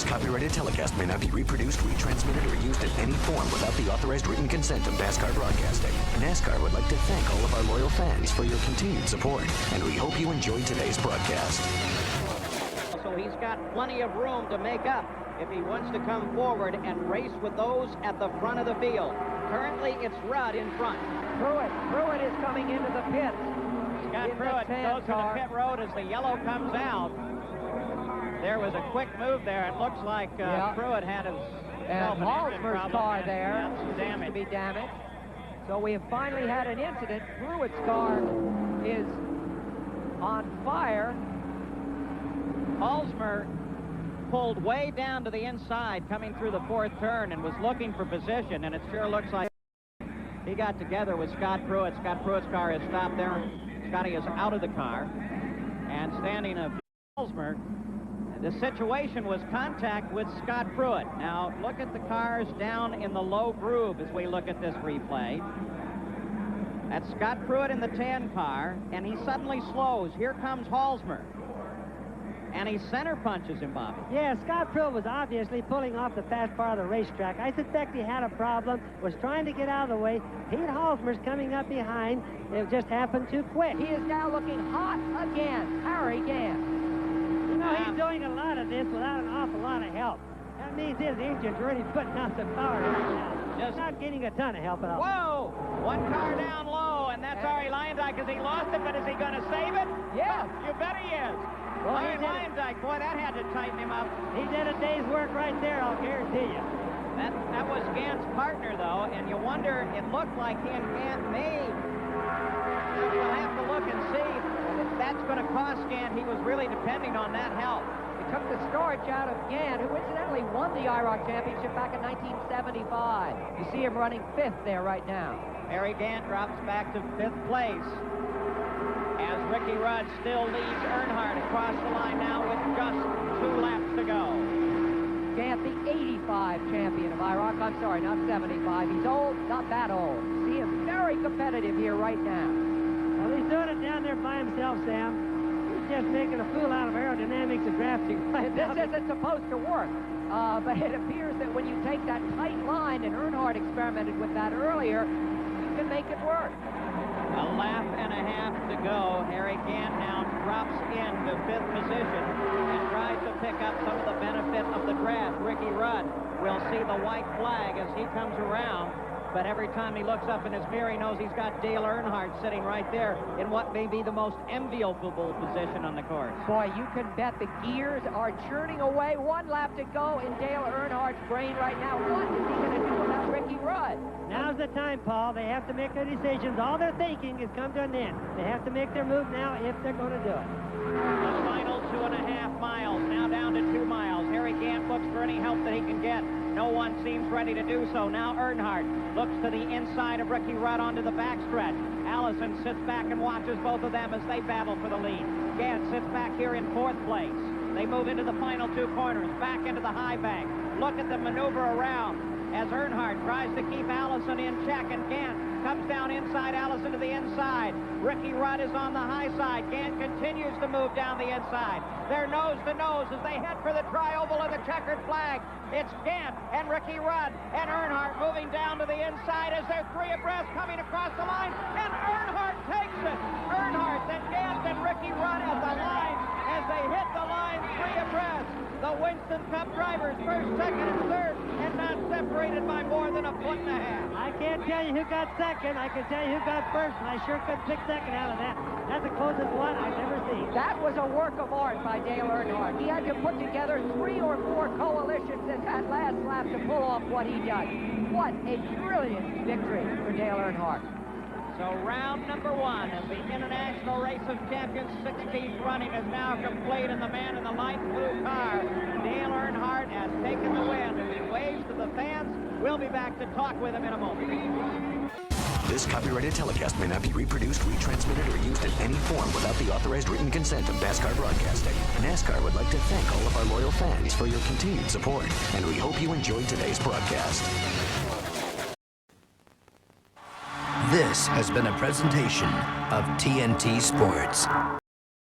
copyrighted telecast may not be reproduced, retransmitted, or used in any form without the authorized written consent of NASCAR Broadcasting. NASCAR would like to thank all of our loyal fans for your continued support, and we hope you enjoyed today's broadcast. So he's got plenty of room to make up if he wants to come forward and race with those at the front of the field. Currently, it's Rudd in front. Pruitt is coming into the pits. Scott Pruitt goes to the pit road as the yellow comes out. There was a quick move there. It looks like Pruitt had his and Halsmer's car there seems to be damaged. So we have finally had an incident. Pruitt's car is on fire. Halsmer pulled way down to the inside coming through the fourth turn and was looking for position, and it sure looks like he got together with Scott Pruitt. Scott Pruitt's car is stopped there. Scotty is out of the car and standing a Halsmer. The situation was contact with Scott Pruitt. Now look at the cars down in the low groove as we look at this replay. That's Scott Pruitt in the tan car, and he suddenly slows. Here comes Halsmer. And he center punches him, Bobby. Yeah, Scott Pruitt was obviously pulling off the fast part of the racetrack. I suspect he had a problem, was trying to get out of the way. Pete Halsmer's coming up behind. It just happened too quick. He is now looking hot again. Harry Gant. You know, he's doing a lot of this without an awful lot of help. That means his engine's really putting out some power right now. Just not getting a ton of help at all. Whoa! One car down low, and that's Ari Lyndike because he lost it, but is he going to save it? Yeah. You bet he is. Well, Ari Lyndike, boy, that had to tighten him up. He did a day's work right there, I'll guarantee you. That was Gant's partner, though, and you wonder, it looked like he and Gant may. We'll have to look and see if that's going to cost Gant. He was really depending on that help. He took the starch out of Gant, who incidentally won the Iroc Championship back in 1975. You see him running fifth there right now. Harry Gant drops back to fifth place as Ricky Rudd still leads Earnhardt across the line now with just 2 laps to go. Gant, the 85 champion of Iroc. I'm sorry, not 75. He's old, not that old. See him very competitive here right now. Well, he's doing it down there by himself, Sam. He's just making a fool out of aerodynamics and drafting. This isn't supposed to work, but it appears that when you take that tight line, and Earnhardt experimented with that earlier, you can make it work. A lap and a half to go. Harry Gant now drops into fifth position and tries to pick up some of the benefit of the draft. Ricky Rudd will see the white flag as he comes around, but every time he looks up in his mirror, he knows he's got Dale Earnhardt sitting right there in what may be the most enviable position on the course. Boy, you can bet the gears are churning away. 1 lap to go in Dale Earnhardt's brain right now. What is he going to do about Ricky Rudd? Now's the time, Paul. They have to make their decisions. All their thinking has come to an end. They have to make their move now if they're going to do it. The final 2.5 miles, now down to 2 miles. Harry Gant looks for any help that he can get. No one seems ready to do so. Now Earnhardt looks to the inside of Ricky Rudd onto the backstretch. Allison sits back and watches both of them as they battle for the lead. Gant sits back here in 4th place. They move into the final 2 corners, back into the high bank. Look at the maneuver around as Earnhardt tries to keep Allison in check, and Gant comes down inside Allison to the inside. Ricky Rudd is on the high side. Gant continues to move down the inside. They're nose to nose as they head for the tri-oval of the checkered flag. It's Gant and Ricky Rudd and Earnhardt moving down to the inside as they're 3 abreast coming across the line, and Earnhardt takes it. Earnhardt, then Gant and Ricky Rudd at the line as they hit the line 3 abreast. The Winston Cup drivers, first, second, and third, and not separated by more than 1.5 feet. I can't tell you who got second. I can tell you who got first, and I sure couldn't pick second out of that. That's the closest one I've ever seen. That was a work of art by Dale Earnhardt. He had to put together 3 or 4 coalitions in that last lap to pull off what he did. What a brilliant victory for Dale Earnhardt. So round number 1 of the International Race of Champions 16th running is now complete, and the man in the light blue car, Dale Earnhardt, has taken the win. As he waves to the fans, we'll be back to talk with him in a moment. This copyrighted telecast may not be reproduced, retransmitted, or used in any form without the authorized written consent of NASCAR Broadcasting. NASCAR would like to thank all of our loyal fans for your continued support, and we hope you enjoyed today's broadcast. This has been a presentation of TNT Sports.